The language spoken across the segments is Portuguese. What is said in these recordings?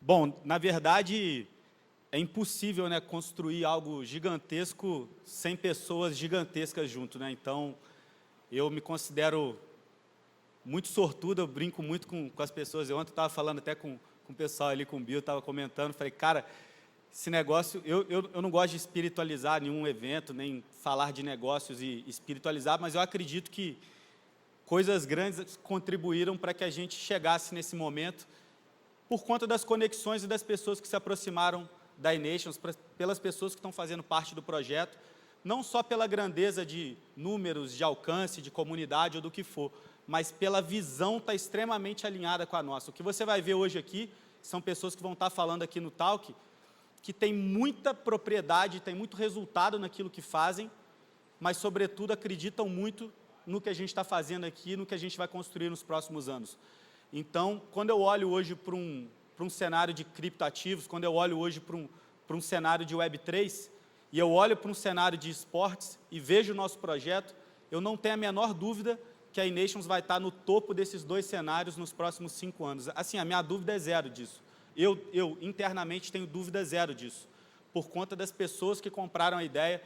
Bom, na verdade, é impossível, né, construir algo gigantesco sem pessoas gigantescas junto, né? Então, eu me considero muito sortudo, eu brinco muito com as pessoas. Eu ontem estava falando até com o pessoal ali, com o Bill, estava comentando, falei, cara, esse negócio, eu não gosto de espiritualizar nenhum evento, nem falar de negócios e espiritualizar, mas eu acredito que coisas grandes contribuíram para que a gente chegasse nesse momento, por conta das conexões e das pessoas que se aproximaram da iNations, pelas pessoas que estão fazendo parte do projeto, não só pela grandeza de números, de alcance, de comunidade ou do que for, mas pela visão está extremamente alinhada com a nossa. O que você vai ver hoje aqui são pessoas que vão estar falando aqui no Talk, que tem muita propriedade, tem muito resultado naquilo que fazem, mas, sobretudo, acreditam muito no que a gente está fazendo aqui, no que a gente vai construir nos próximos anos. Então, quando eu olho hoje para um cenário de criptoativos, quando eu olho hoje para um cenário de Web3, e eu olho para um cenário de esportes e vejo o nosso projeto, eu não tenho a menor dúvida que a iNations vai estar no topo desses dois cenários nos próximos 5 anos. Assim, a minha dúvida é zero disso. Eu internamente tenho dúvida zero disso, por conta das pessoas que compraram a ideia.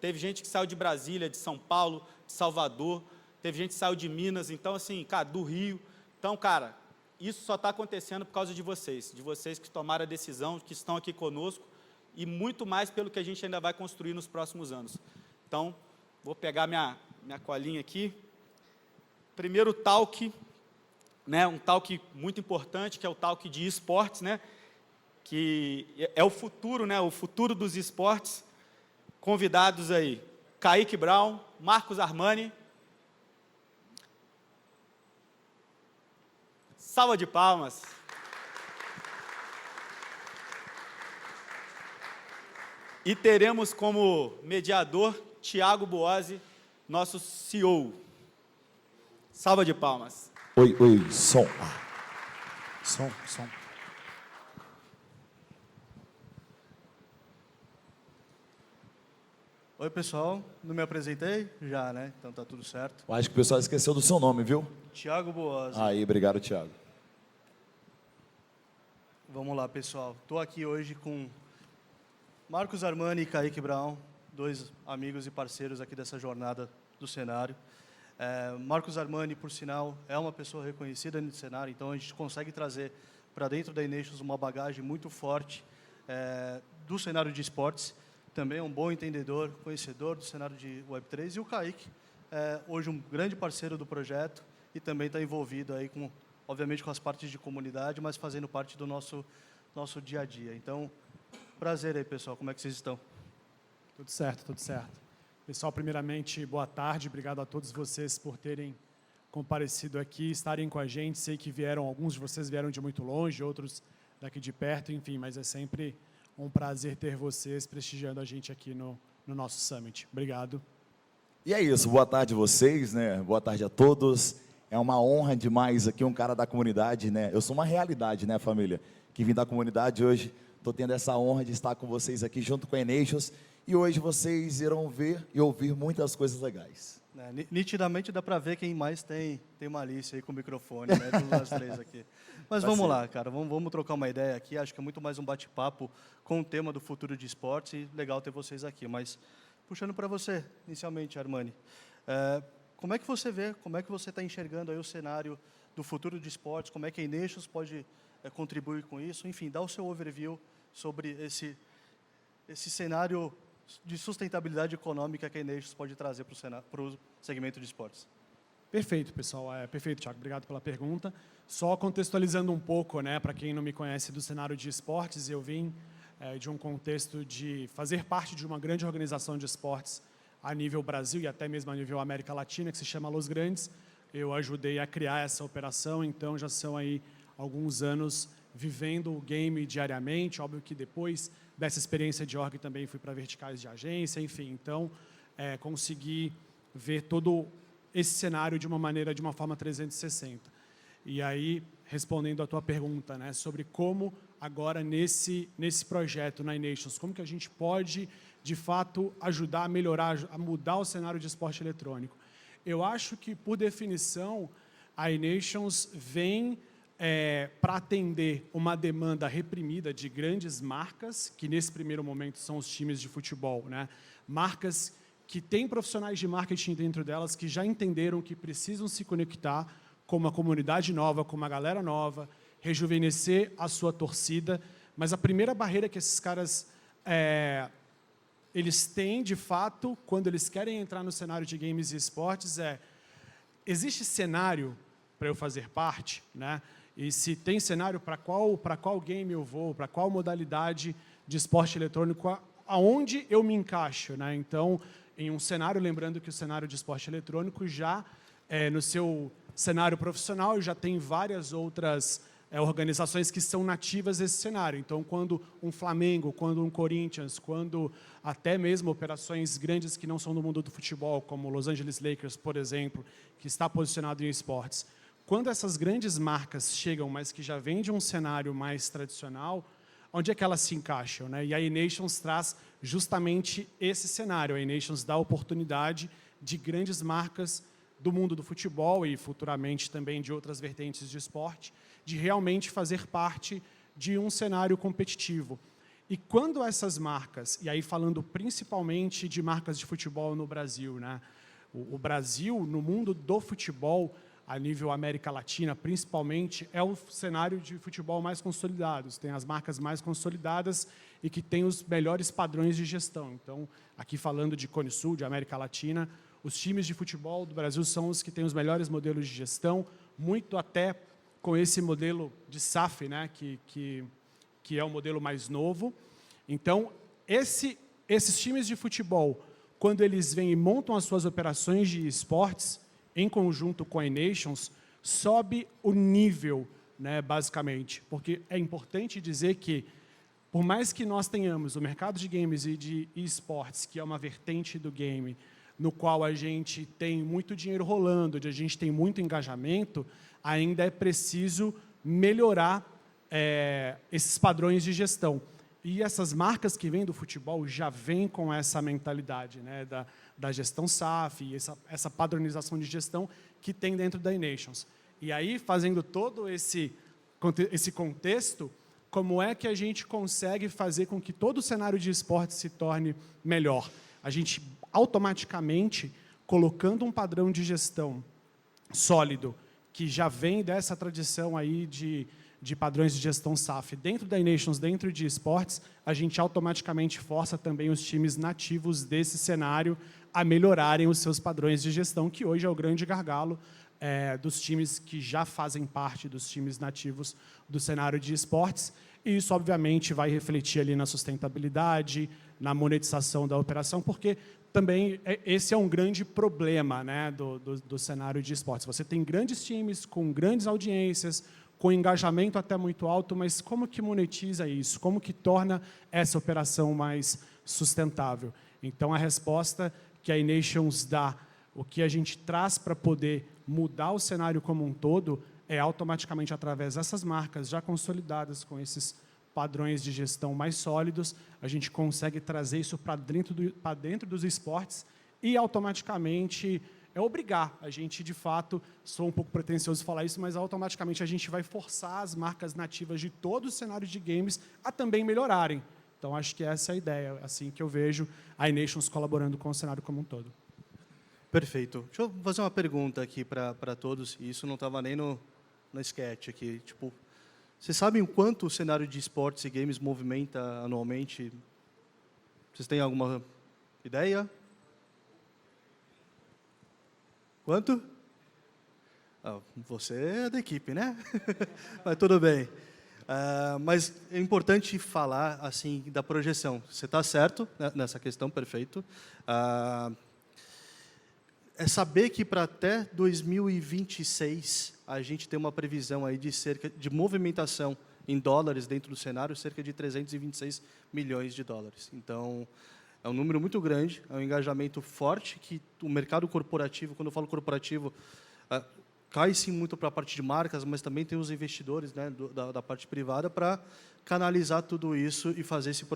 Teve gente que saiu de Brasília, de São Paulo, de Salvador, teve gente que saiu de Minas, então, assim, cara, do Rio. Então, cara, isso só está acontecendo por causa de vocês que tomaram a decisão, que estão aqui conosco, e muito mais pelo que a gente ainda vai construir nos próximos anos. Então, vou pegar minha colinha aqui. Primeiro talk, né, um talk muito importante, que é o talk de esportes, né, que é o futuro, né, o futuro dos esportes. Convidados aí, Kaique Brown, Marcos Armani. Salva de palmas. E teremos como mediador Thiago Boazzi, nosso CEO. Salva de palmas. Oi, som. Som. Oi, pessoal. Não me apresentei? Já, né? Então tá tudo certo. Eu acho que o pessoal esqueceu do seu nome, viu? Thiago Boazzi. Aí, obrigado, Thiago. Vamos lá, pessoal. Estou aqui hoje com Marcos Armani e Kaique Brown, dois amigos e parceiros aqui dessa jornada do cenário. Marcos Armani, por sinal, é uma pessoa reconhecida no cenário, então a gente consegue trazer para dentro da iNations uma bagagem muito forte do cenário de esportes. Também é um bom entendedor, conhecedor do cenário de Web3. E o Kaique, hoje um grande parceiro do projeto e também está envolvido aí com, obviamente, com as partes de comunidade, mas fazendo parte do nosso dia a dia. Então, prazer aí, pessoal. Como é que vocês estão? Tudo certo, tudo certo. Pessoal, primeiramente, boa tarde. Obrigado a todos vocês por terem comparecido aqui, estarem com a gente. Sei que alguns de vocês vieram de muito longe, outros daqui de perto, enfim, mas é sempre um prazer ter vocês prestigiando a gente aqui no nosso Summit. Obrigado. E é isso, boa tarde a vocês, né? Boa tarde a todos. É uma honra demais aqui, um cara da comunidade, né? Eu sou uma realidade, né, família? Que vim da comunidade hoje, estou tendo essa honra de estar com vocês aqui junto com a iNations. E hoje vocês irão ver e ouvir muitas coisas legais. Nitidamente dá para ver quem mais tem malícia aí com o microfone, né? Nós três aqui. Mas vamos lá, cara, vamos trocar uma ideia aqui. Acho que é muito mais um bate-papo com o tema do futuro de esportes e legal ter vocês aqui. Mas puxando para você, inicialmente, Armani, como é que você vê, como é que você está enxergando aí o cenário do futuro de esportes? Como é que a iNations pode contribuir com isso? Enfim, dá o seu overview sobre esse cenário de sustentabilidade econômica que a iNations pode trazer para o segmento de esportes. Perfeito, pessoal. Perfeito, Thiago. Obrigado pela pergunta. Só contextualizando um pouco, né, para quem não me conhece do cenário de esportes, eu vim de um contexto de fazer parte de uma grande organização de esportes a nível Brasil e até mesmo a nível América Latina, que se chama Los Grandes. Eu ajudei a criar essa operação, então já são aí alguns anos vivendo o game diariamente. Óbvio que depois dessa experiência de org também fui para verticais de agência, enfim. Então, consegui ver todo esse cenário de uma forma 360. E aí, respondendo à tua pergunta, né, sobre como agora nesse projeto, na iNations, como que a gente pode, de fato, ajudar a melhorar, a mudar o cenário de esporte eletrônico. Eu acho que, por definição, a iNations vem para atender uma demanda reprimida de grandes marcas, que nesse primeiro momento são os times de futebol, né? Marcas que têm profissionais de marketing dentro delas, que já entenderam que precisam se conectar com uma comunidade nova, com uma galera nova, rejuvenescer a sua torcida. Mas a primeira barreira que esses caras eles têm, de fato, quando eles querem entrar no cenário de games e esportes, existe cenário para eu fazer parte, né? E se tem cenário, para qual game eu vou, para qual modalidade de esporte eletrônico, aonde eu me encaixo, né? Então, em um cenário, lembrando que o cenário de esporte eletrônico já, no seu cenário profissional, já tem várias outras organizações que são nativas desse cenário. Então, quando um Flamengo, quando um Corinthians, quando até mesmo operações grandes que não são do mundo do futebol, como o Los Angeles Lakers, por exemplo, que está posicionado em esportes, quando essas grandes marcas chegam, mas que já vêm de um cenário mais tradicional, onde é que elas se encaixam, né? E a iNations traz justamente esse cenário. A iNations dá a oportunidade de grandes marcas do mundo do futebol e futuramente também de outras vertentes de esporte, de realmente fazer parte de um cenário competitivo. E quando essas marcas, e aí falando principalmente de marcas de futebol no Brasil, né? O Brasil, no mundo do futebol, a nível América Latina, principalmente, é o cenário de futebol mais consolidado. Tem as marcas mais consolidadas e que têm os melhores padrões de gestão. Então, aqui falando de Cone Sul, de América Latina, os times de futebol do Brasil são os que têm os melhores modelos de gestão, muito até com esse modelo de SAF, né, que é o modelo mais novo. Então, esses times de futebol, quando eles vêm e montam as suas operações de esportes, em conjunto com a iNations, sobe o nível, né, basicamente. Porque é importante dizer que, por mais que nós tenhamos o mercado de games e de esportes, que é uma vertente do game, no qual a gente tem muito dinheiro rolando, onde a gente tem muito engajamento, ainda é preciso melhorar esses padrões de gestão. E essas marcas que vêm do futebol já vêm com essa mentalidade, né, da gestão SAF, e essa padronização de gestão que tem dentro da iNations. E aí, fazendo todo esse contexto, como é que a gente consegue fazer com que todo o cenário de esporte se torne melhor? A gente, automaticamente, colocando um padrão de gestão sólido, que já vem dessa tradição aí de padrões de gestão SAF dentro da iNations, dentro de esportes, a gente automaticamente força também os times nativos desse cenário a melhorarem os seus padrões de gestão, que hoje é o grande gargalo dos times que já fazem parte dos times nativos do cenário de esportes. E isso, obviamente, vai refletir ali na sustentabilidade, na monetização da operação, porque também esse é um grande problema, né, do cenário de esportes. Você tem grandes times com grandes audiências, com engajamento até muito alto, mas como que monetiza isso? Como que torna essa operação mais sustentável? Então, a resposta que a iNations dá, o que a gente traz para poder mudar o cenário como um todo, é automaticamente através dessas marcas já consolidadas com esses padrões de gestão mais sólidos, a gente consegue trazer isso para dentro dos esportes e automaticamente obrigar a gente, de fato, sou um pouco pretensioso falar isso, mas automaticamente a gente vai forçar as marcas nativas de todo o cenário de games a também melhorarem. Então, acho que essa é a ideia, assim que eu vejo a iNations colaborando com o cenário como um todo. Perfeito. Deixa eu fazer uma pergunta aqui para todos, e isso não estava nem no sketch aqui. Tipo, vocês sabem o quanto o cenário de esportes e games movimenta anualmente? Vocês têm alguma ideia? Quanto? Você é da equipe, né? Mas tudo bem. Mas é importante falar assim da projeção. Você está certo nessa questão, perfeito. É saber que para até 2026 a gente tem uma previsão aí de movimentação em dólares dentro do cenário, cerca de 326 milhões de dólares. Então, é um número muito grande, é um engajamento forte que o mercado corporativo, quando eu falo corporativo, cai sim muito para a parte de marcas, mas também tem os investidores, né, da parte privada para canalizar tudo isso e fazer esse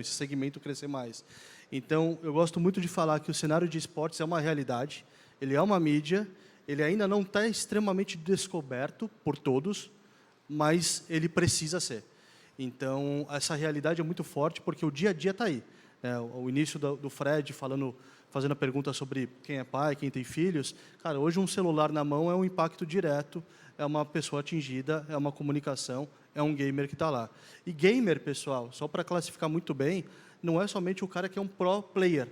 segmento crescer mais. Então, eu gosto muito de falar que o cenário de esportes é uma realidade, ele é uma mídia ele ainda não está extremamente descoberto por todos, mas ele precisa ser. Então, essa realidade é muito forte, porque o dia a dia está aí. Né? O início do Fred fazendo a pergunta sobre quem é pai, quem tem filhos. Cara, hoje um celular na mão é um impacto direto, é uma pessoa atingida, é uma comunicação, é um gamer que está lá. E gamer, pessoal, só para classificar muito bem, não é somente o cara que é um pro player.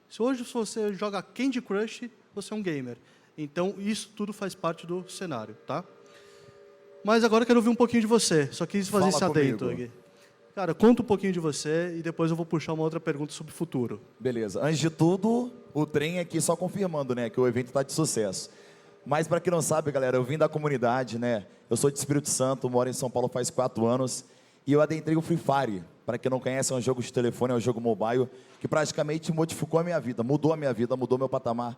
Se hoje você joga Candy Crush, você é um gamer. Então, isso tudo faz parte do cenário, tá? Mas agora eu quero ouvir um pouquinho de você. Só quis fazer esse adendo aqui. Cara, conta um pouquinho de você e depois eu vou puxar uma outra pergunta sobre o futuro. Beleza. Antes de tudo, o trem aqui só confirmando, né, que o evento está de sucesso. Mas para quem não sabe, galera, eu vim da comunidade, né? Eu sou de Espírito Santo, moro em São Paulo faz 4 anos e eu adentrei o Free Fire. Para quem não conhece, é um jogo de telefone, é um jogo mobile que praticamente modificou a minha vida, mudou a minha vida, mudou meu patamar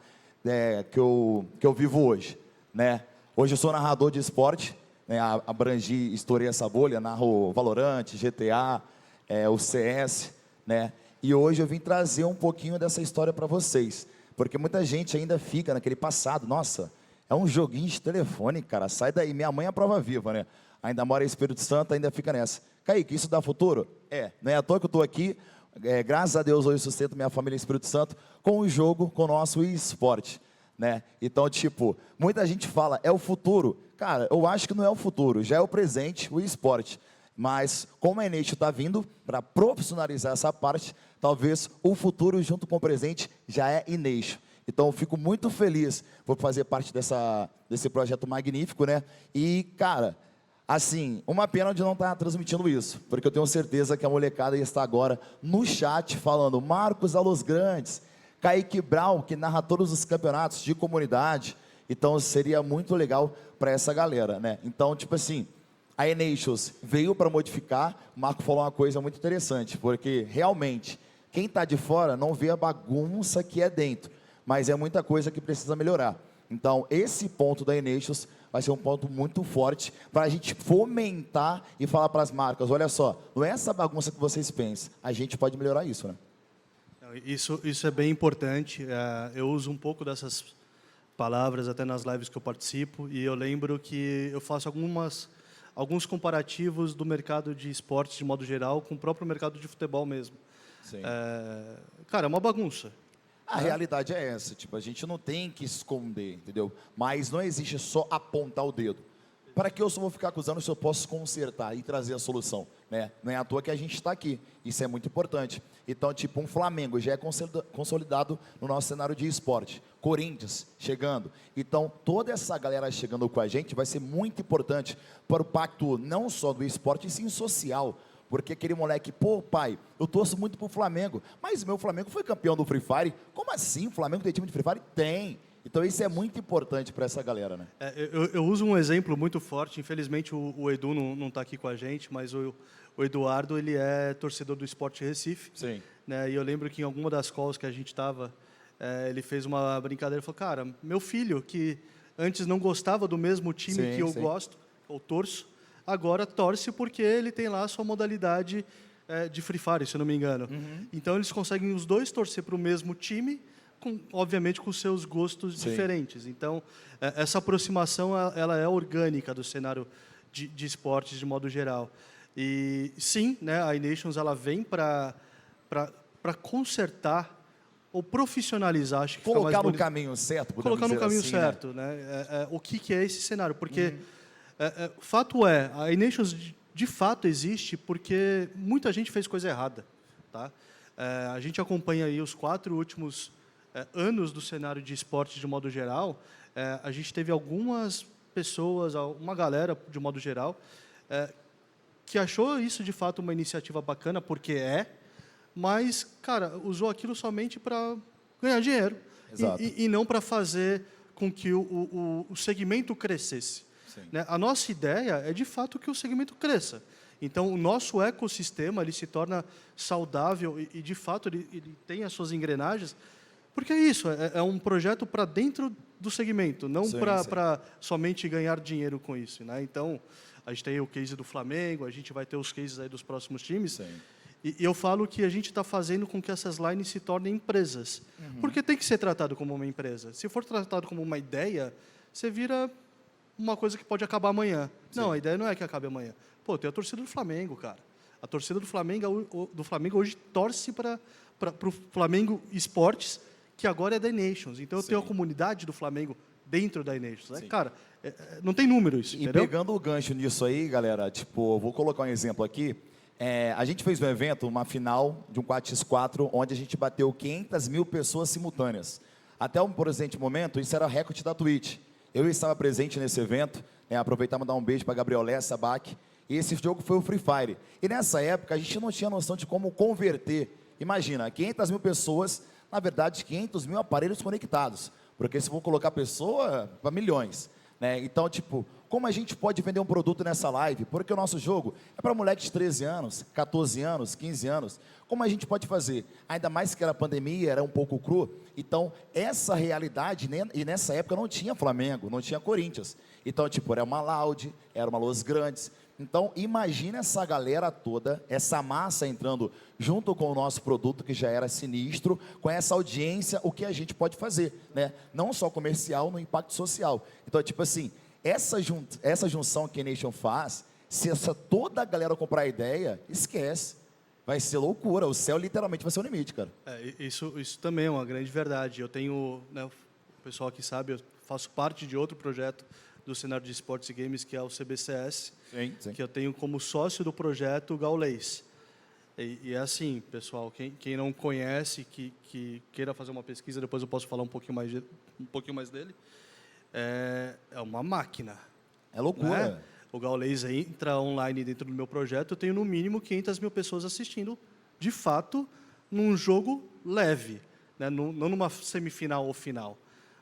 que eu vivo hoje, né? Hoje eu sou narrador de esporte, né? Abrangi, estourei essa bolha, narro Valorant, GTA, o CS, né? E hoje eu vim trazer um pouquinho dessa história para vocês, porque muita gente ainda fica naquele passado, nossa, é um joguinho de telefone, cara, sai daí, minha mãe é a prova viva, né? Ainda mora em Espírito Santo, ainda fica nessa. Kaique, isso dá futuro? Não é à toa que eu estou aqui, graças a Deus hoje sustento minha família em Espírito Santo com o jogo, com o nosso esporte, né? Então, tipo, muita gente fala, é o futuro. Cara, eu acho que não é o futuro, já é o presente, o esporte. Mas como a Eneixo está vindo para profissionalizar essa parte, talvez o futuro junto com o presente já é Eneixo. Então, eu fico muito feliz por fazer parte desse projeto magnífico, né? E, cara, assim, uma pena de não estar transmitindo isso, porque eu tenho certeza que a molecada está agora no chat falando Marcos Alos Grandes, Kaique Brown, que narra todos os campeonatos de comunidade. Então, seria muito legal para essa galera, né? Então, tipo assim, a Enations veio para modificar. O Marco falou uma coisa muito interessante, porque realmente, quem está de fora não vê a bagunça que é dentro, mas é muita coisa que precisa melhorar. Então, esse ponto da Enations vai ser um ponto muito forte para a gente fomentar e falar para as marcas, olha só, não é essa bagunça que vocês pensam, a gente pode melhorar isso, né? Isso é bem importante. Eu uso um pouco dessas palavras até nas lives que eu participo, e eu lembro que eu faço alguns comparativos do mercado de esportes de modo geral com o próprio mercado de futebol mesmo. Sim. Cara, é uma bagunça. A realidade é essa, tipo, a gente não tem que esconder, entendeu? Mas não existe só apontar o dedo. Para que eu só vou ficar acusando se eu posso consertar e trazer a solução, né? Não é à toa que a gente está aqui, isso é muito importante. Então, tipo, um Flamengo já é consolidado no nosso cenário de esporte. Corinthians chegando. Então, toda essa galera chegando com a gente vai ser muito importante para o pacto não só do esporte, e sim social. Porque aquele moleque, pô, pai, eu torço muito pro Flamengo, mas meu Flamengo foi campeão do Free Fire. Como assim? O Flamengo tem time de Free Fire? Tem. Então isso é muito importante para essa galera, né? Eu uso um exemplo muito forte, infelizmente o Edu não está aqui com a gente, mas o Eduardo, ele é torcedor do Sport Recife. Sim. Né? E eu lembro que em alguma das calls que a gente estava, ele fez uma brincadeira e falou, cara, meu filho, que antes não gostava do mesmo time que eu gosto, ou torço, agora torce porque ele tem lá a sua modalidade de Free Fire, se eu não me engano. Uhum. Então, eles conseguem os dois torcer para o mesmo time, obviamente com seus gostos diferentes. Então, essa aproximação ela é orgânica do cenário de esportes de modo geral. E sim, né, a iNations ela vem para consertar ou profissionalizar, acho que colocar no caminho certo, colocar no caminho assim, certo, né? O que é esse cenário? Porque fato é, a iNations de fato existe porque muita gente fez coisa errada, tá? A gente acompanha aí os 4 últimos anos do cenário de esporte de modo geral. A gente teve algumas pessoas, uma galera de modo geral, que achou isso de fato uma iniciativa bacana, porque mas, cara, usou aquilo somente para ganhar dinheiro. Exato. E não para fazer com que o segmento crescesse. Né? A nossa ideia é, de fato, que o segmento cresça. Então, o nosso ecossistema ele se torna saudável e de fato, ele tem as suas engrenagens, porque é isso, é um projeto para dentro do segmento, não para somente ganhar dinheiro com isso. Né? Então, a gente tem o case do Flamengo, a gente vai ter os cases aí dos próximos times. Sim. E eu falo que a gente está fazendo com que essas lines se tornem empresas. Porque tem que ser tratado como uma empresa. Se for tratado como uma ideia, você vira uma coisa que pode acabar amanhã. Não, a ideia não é que acabe amanhã. Pô, tem a torcida do Flamengo, cara. A torcida do Flamengo hoje torce para o Flamengo Esportes, que agora é da Nations. Então, eu tenho a comunidade do Flamengo dentro da Nations. Né? Cara, não tem número isso, E entendeu? pegando o gancho nisso aí, galera, tipo, eu vou colocar um exemplo aqui. A gente fez um evento, uma final de um 4x4, onde a gente bateu 500 mil pessoas simultâneas. Até o presente momento, isso era recorde da Twitch. Eu estava presente nesse evento, aproveitar e mandar um beijo para Gabriel Lessa, Bach, e esse jogo foi o Free Fire. E nessa época, a gente não tinha noção de como converter. Imagina, 500 mil pessoas, na verdade, 500 mil aparelhos conectados. Porque se for colocar pessoa, para milhões. Né? Então, tipo, como a gente pode vender um produto nessa live? Porque o nosso jogo é para moleques de 13 anos, 14 anos, 15 anos. Como a gente pode fazer? Ainda mais que era pandemia, era um pouco cru. Então, essa realidade, né? E nessa época não tinha Flamengo, não tinha Corinthians. Então, tipo, era uma Loud, era uma Los Grandes. Então, imagina essa galera toda, essa massa entrando junto com o nosso produto, que já era sinistro, com essa audiência, o que a gente pode fazer, né? Não só comercial, no impacto social. Então, tipo assim, essa junção que a Nation faz, se toda a galera comprar a ideia, esquece. Vai ser loucura, o céu literalmente vai ser o limite, cara. Isso também é uma grande verdade. Eu tenho, né, o pessoal aqui sabe, eu faço parte de outro projeto do cenário de esportes e games, que é o CBCS, Sim. que eu tenho como sócio do projeto o Gaulês. E é assim, pessoal, quem não conhece, que queira fazer uma pesquisa, depois eu posso falar um pouquinho mais dele, é uma máquina. É loucura. Né? O Gaulês entra online dentro do meu projeto, eu tenho no mínimo 500 mil pessoas assistindo, de fato, num jogo leve, né? Não numa semifinal ou final.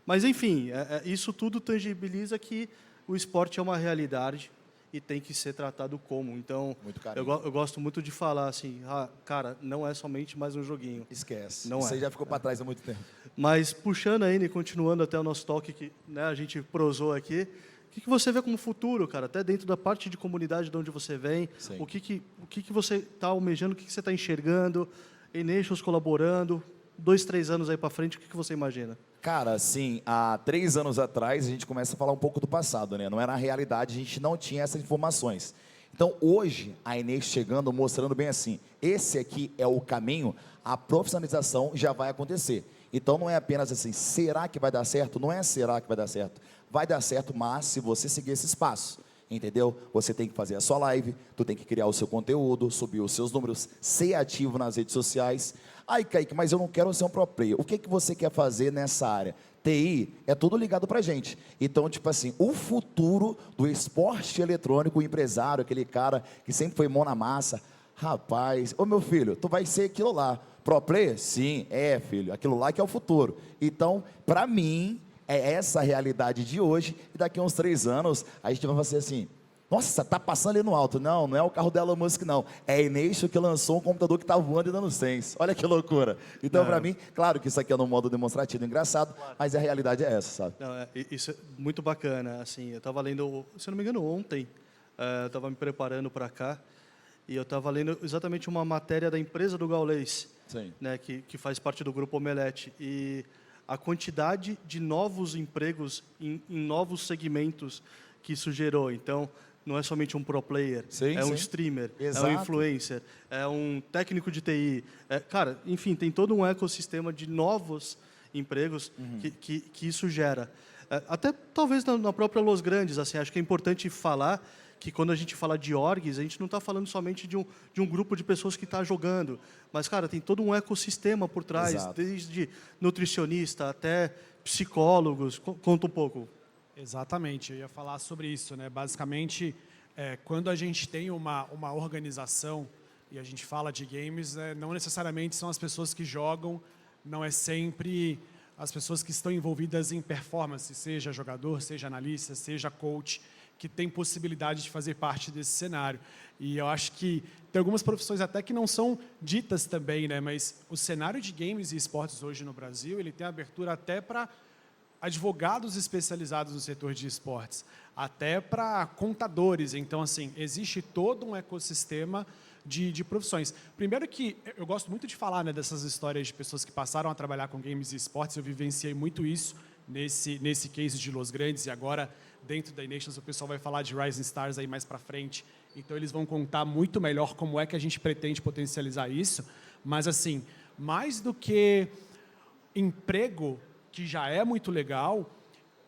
Mas, enfim, isso tudo tangibiliza que o esporte é uma realidade e tem que ser tratado como. Então, eu gosto muito de falar assim, cara, não é somente mais um joguinho. Esquece. Não Isso aí é. já ficou para trás há muito tempo. Mas, puxando ainda e continuando até o nosso toque, que né, a gente prosou aqui, o que você vê como futuro, cara? Até dentro da parte de comunidade de onde você vem, o que você está almejando, o que você está enxergando, Nations colaborando, 2, 3 anos aí para frente, o que você imagina? Cara, assim, há 3 anos atrás, a gente começa a falar um pouco do passado, né? Não era a realidade, a gente não tinha essas informações. Então, hoje, a Inês chegando, mostrando bem assim, esse aqui é o caminho, a profissionalização já vai acontecer. Então, não é apenas assim, será que vai dar certo? Não é será que vai dar certo. Vai dar certo, mas se você seguir esses passos, entendeu? Você tem que fazer a sua live, tu tem que criar o seu conteúdo, subir os seus números, ser ativo nas redes sociais. Ai, Kaique, mas eu não quero ser um pro player. O que você quer fazer nessa área? TI é tudo ligado pra gente. Então, tipo assim, o futuro do esporte eletrônico, o empresário, aquele cara que sempre foi mão na massa, rapaz, ô meu filho, tu vai ser aquilo lá. Pro player? Sim, filho, aquilo lá que é o futuro. Então, pra mim, é essa a realidade de hoje, e daqui a uns 3 anos, a gente vai fazer assim, nossa, tá passando ali no alto. Não é o carro da Elon Musk, não. É a Ination que lançou um computador que tá voando e dando sense. Olha que loucura. Então, para mim, claro que isso aqui é no modo demonstrativo engraçado, mas a realidade é essa, sabe? Não, isso é muito bacana. Assim, eu estava lendo, se eu não me engano, ontem, eu estava me preparando para cá, e eu estava lendo exatamente uma matéria da empresa do Gaulês, né, que faz parte do grupo Omelete. E a quantidade de novos empregos em novos segmentos que isso gerou. Então, não é somente um pro player, um streamer, é um influencer, é um técnico de TI. Cara, enfim, tem todo um ecossistema de novos empregos que isso gera. Até talvez na própria Los Grandes, assim, acho que é importante falar que quando a gente fala de orgs, a gente não está falando somente de um grupo de pessoas que está jogando, mas, cara, tem todo um ecossistema por trás, desde nutricionista até psicólogos. Conta um pouco. Exatamente, eu ia falar sobre isso, né? Basicamente, quando a gente tem uma organização e a gente fala de games, não necessariamente são as pessoas que jogam, não é sempre as pessoas que estão envolvidas em performance, seja jogador, seja analista, seja coach, que tem possibilidade de fazer parte desse cenário. E eu acho que tem algumas profissões até que não são ditas também, né? Mas o cenário de games e esportes hoje no Brasil, ele tem abertura até para advogados especializados no setor de esportes, até para contadores. Então, assim, existe todo um ecossistema de profissões. Primeiro que eu gosto muito de falar, né, dessas histórias de pessoas que passaram a trabalhar com games e esportes, eu vivenciei muito isso, nesse case de Los Grandes, e agora dentro da iNations o pessoal vai falar de Rising Stars aí mais para frente, então eles vão contar muito melhor como é que a gente pretende potencializar isso, mas assim, mais do que emprego, que já é muito legal,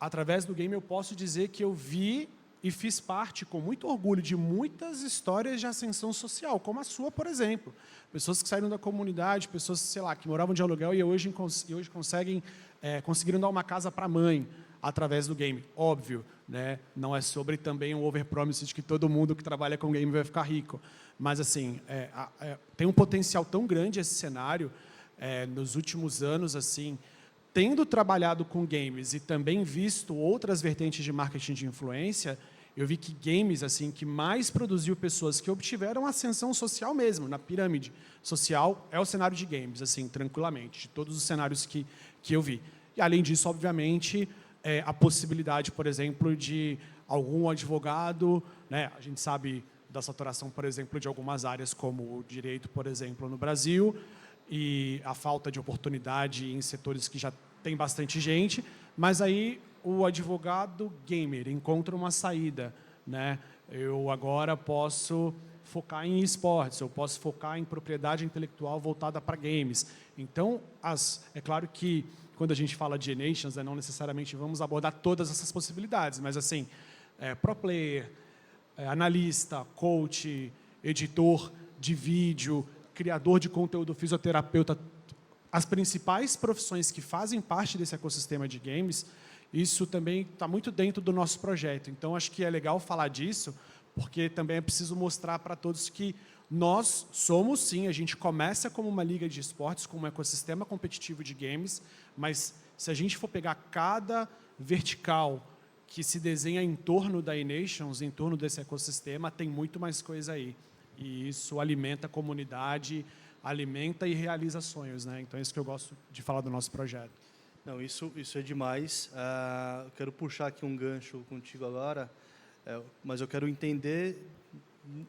através do game eu posso dizer que eu vi e fiz parte, com muito orgulho, de muitas histórias de ascensão social, como a sua, por exemplo. Pessoas que saíram da comunidade, pessoas, sei lá, que moravam de aluguel e hoje conseguiram dar uma casa para a mãe através do game. Óbvio, né? Não é sobre também um overpromise de que todo mundo que trabalha com game vai ficar rico. Mas, assim, tem um potencial tão grande esse cenário, nos últimos anos, assim, tendo trabalhado com games e também visto outras vertentes de marketing de influência, eu vi que games assim que mais produziu pessoas que obtiveram ascensão social mesmo, na pirâmide social, é o cenário de games, assim, tranquilamente, de todos os cenários que eu vi. E, além disso, obviamente, a possibilidade, por exemplo, de algum advogado, né, a gente sabe da saturação, por exemplo, de algumas áreas, como o direito, por exemplo, no Brasil, e a falta de oportunidade em setores que já tem bastante gente, mas aí o advogado gamer encontra uma saída, né? Eu agora posso focar em esportes, eu posso focar em propriedade intelectual voltada para games. Então, é claro que quando a gente fala de iNations, não necessariamente vamos abordar todas essas possibilidades, mas assim, pro player, analista, coach, editor de vídeo, criador de conteúdo, fisioterapeuta, as principais profissões que fazem parte desse ecossistema de games, isso também está muito dentro do nosso projeto. Então, acho que é legal falar disso, porque também é preciso mostrar para todos que nós somos, sim, a gente começa como uma liga de esportes, como um ecossistema competitivo de games, mas se a gente for pegar cada vertical que se desenha em torno da iNations, em torno desse ecossistema, tem muito mais coisa aí. E isso alimenta a comunidade, alimenta e realiza sonhos, né? Então é isso que eu gosto de falar do nosso projeto. Não, isso é demais. Eu quero puxar aqui um gancho contigo agora, mas eu quero entender,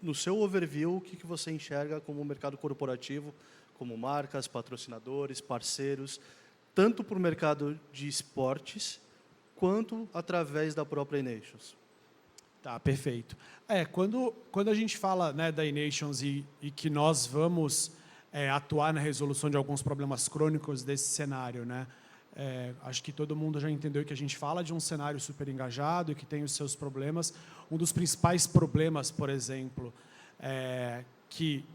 no seu overview, o que você enxerga como mercado corporativo, como marcas, patrocinadores, parceiros, tanto para o mercado de esportes, quanto através da própria iNations. Tá, perfeito. Quando a gente fala, né, da iNations e que nós vamos atuar na resolução de alguns problemas crônicos desse cenário, né? Acho que todo mundo já entendeu que a gente fala de um cenário super engajado e que tem os seus problemas. Um dos principais problemas, por exemplo, que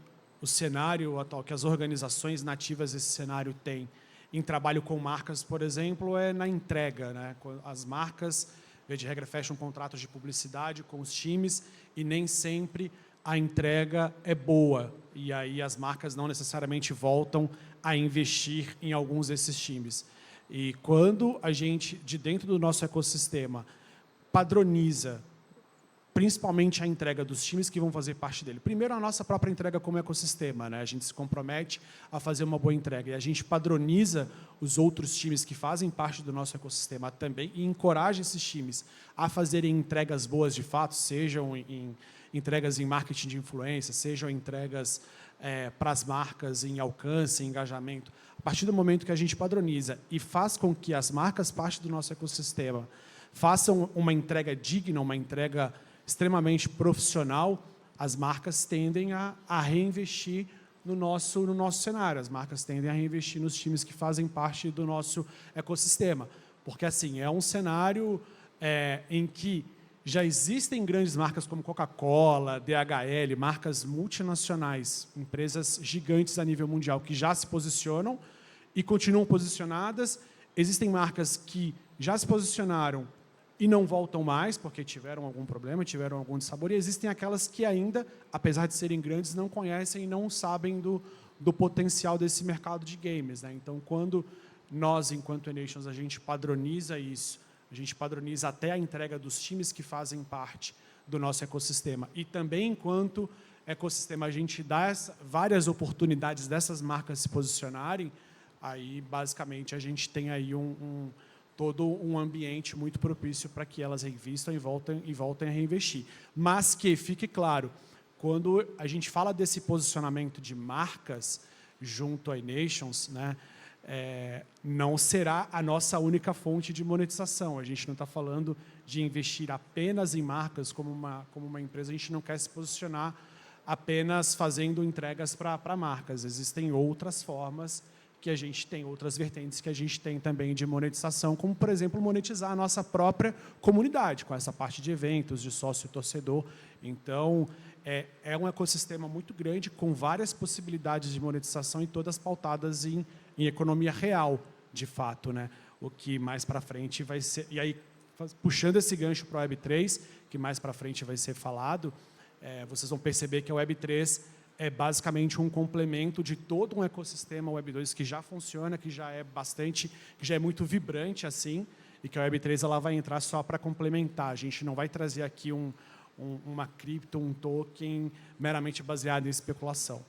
o cenário atual, que as organizações nativas desse cenário têm em trabalho com marcas, por exemplo, é na entrega, né? As marcas, via de regra, fecham contratos de publicidade com os times e nem sempre a entrega é boa. E aí as marcas não necessariamente voltam a investir em alguns desses times. E quando a gente, de dentro do nosso ecossistema, padroniza principalmente a entrega dos times que vão fazer parte dele. Primeiro, a nossa própria entrega como ecossistema, né? A gente se compromete a fazer uma boa entrega. E a gente padroniza os outros times que fazem parte do nosso ecossistema também e encoraja esses times a fazerem entregas boas de fato, sejam em entregas em marketing de influência, sejam entregas para as marcas em alcance, em engajamento. A partir do momento que a gente padroniza e faz com que as marcas, parte do nosso ecossistema, façam uma entrega digna, uma entrega extremamente profissional, as marcas tendem a reinvestir no nosso cenário. As marcas tendem a reinvestir nos times que fazem parte do nosso ecossistema. Porque, assim, é um cenário em que já existem grandes marcas como Coca-Cola, DHL, marcas multinacionais, empresas gigantes a nível mundial que já se posicionam e continuam posicionadas. Existem marcas que já se posicionaram e não voltam mais porque tiveram algum problema, tiveram algum dissabor. E existem aquelas que ainda, apesar de serem grandes, não conhecem e não sabem do potencial desse mercado de games, né? Então, quando nós, enquanto iNations, a gente padroniza isso, a gente padroniza até a entrega dos times que fazem parte do nosso ecossistema. E também, enquanto ecossistema, a gente dá várias oportunidades dessas marcas se posicionarem, aí, basicamente, a gente tem aí todo um ambiente muito propício para que elas reinvistam e voltem a reinvestir. Mas que fique claro, quando a gente fala desse posicionamento de marcas junto à iNations, né, não será a nossa única fonte de monetização. A gente não está falando de investir apenas em marcas como uma empresa, a gente não quer se posicionar apenas fazendo entregas para marcas. Existem outras formas que a gente tem, outras vertentes que a gente tem também de monetização, como, por exemplo, monetizar a nossa própria comunidade, com essa parte de eventos, de sócio-torcedor. Então, é um ecossistema muito grande, com várias possibilidades de monetização e todas pautadas em economia real, de fato, né? O que mais para frente vai ser... E aí, puxando esse gancho para o Web3, que mais para frente vai ser falado, vocês vão perceber que a Web3 é basicamente um complemento de todo um ecossistema Web2 que já funciona, que já é muito vibrante assim, e que a Web3 ela vai entrar só para complementar. A gente não vai trazer aqui uma cripto, um token meramente baseado em especulação.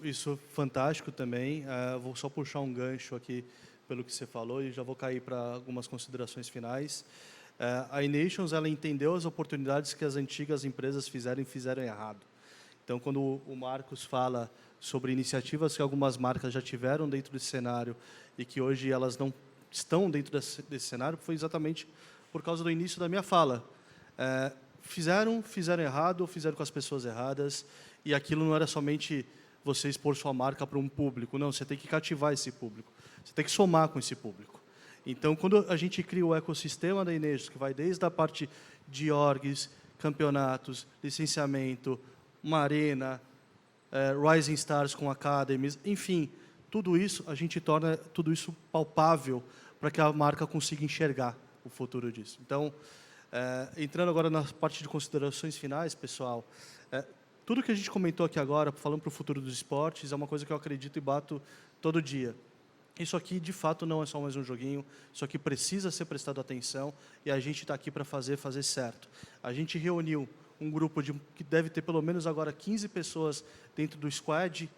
Isso é fantástico também. Vou só puxar um gancho aqui pelo que você falou e já vou cair para algumas considerações finais. A iNations, ela entendeu as oportunidades que as antigas empresas fizeram errado. Então, quando o Marcos fala sobre iniciativas que algumas marcas já tiveram dentro desse cenário e que hoje elas não estão dentro desse cenário, foi exatamente por causa do início da minha fala. Fizeram errado, fizeram com as pessoas erradas, e aquilo não era somente você expor sua marca para um público, não, você tem que cativar esse público, você tem que somar com esse público. Então, quando a gente cria o ecossistema da iNations, que vai desde a parte de orgs, campeonatos, licenciamento, uma arena, Rising Stars com academies, enfim, tudo isso, a gente torna tudo isso palpável para que a marca consiga enxergar o futuro disso. Então, entrando agora na parte de considerações finais, pessoal, tudo que a gente comentou aqui agora, falando para o futuro dos esportes, é uma coisa que eu acredito e bato todo dia. Isso aqui, de fato, não é só mais um joguinho, isso aqui precisa ser prestado atenção e a gente está aqui para fazer certo. A gente reuniu um grupo que deve ter pelo menos agora 15 pessoas dentro do squad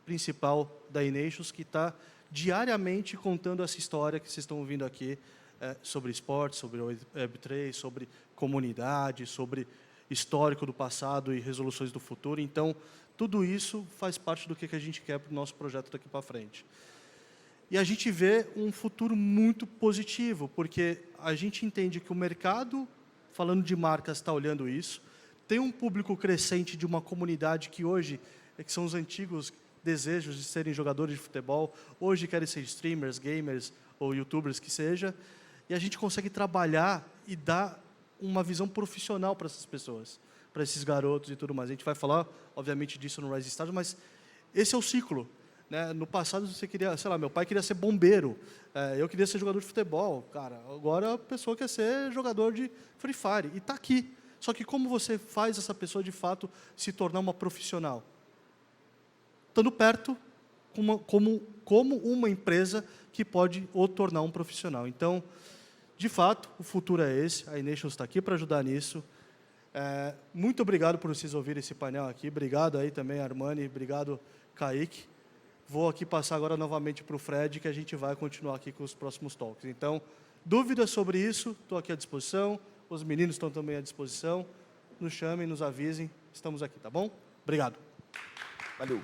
principal da iNations, que está diariamente contando essa história que vocês estão ouvindo aqui, sobre esportes, sobre o Web3, sobre comunidade, sobre histórico do passado e resoluções do futuro. Então, tudo isso faz parte do que a gente quer para o nosso projeto daqui para frente. E a gente vê um futuro muito positivo, porque a gente entende que o mercado, falando de marcas, está olhando isso, tem um público crescente de uma comunidade que hoje, que são os antigos desejos de serem jogadores de futebol, hoje querem ser streamers, gamers ou youtubers que seja, e a gente consegue trabalhar e dar uma visão profissional para essas pessoas, para esses garotos e tudo mais. A gente vai falar, obviamente, disso no Rising Stars, mas esse é o ciclo. Né? No passado, você queria, sei lá, meu pai queria ser bombeiro, eu queria ser jogador de futebol. Cara, agora a pessoa quer ser jogador de Free Fire, e está aqui. Só que como você faz essa pessoa, de fato, se tornar uma profissional? Estando perto, como uma empresa que pode o tornar um profissional. Então, de fato, o futuro é esse, a iNations está aqui para ajudar nisso. Muito obrigado por vocês ouvirem esse painel aqui, obrigado aí também, Armani, obrigado, Kaique. Vou aqui passar agora novamente para o Fred, que a gente vai continuar aqui com os próximos talks. Então, dúvidas sobre isso, estou aqui à disposição, os meninos estão também à disposição, nos chamem, nos avisem, estamos aqui, tá bom? Obrigado. Valeu.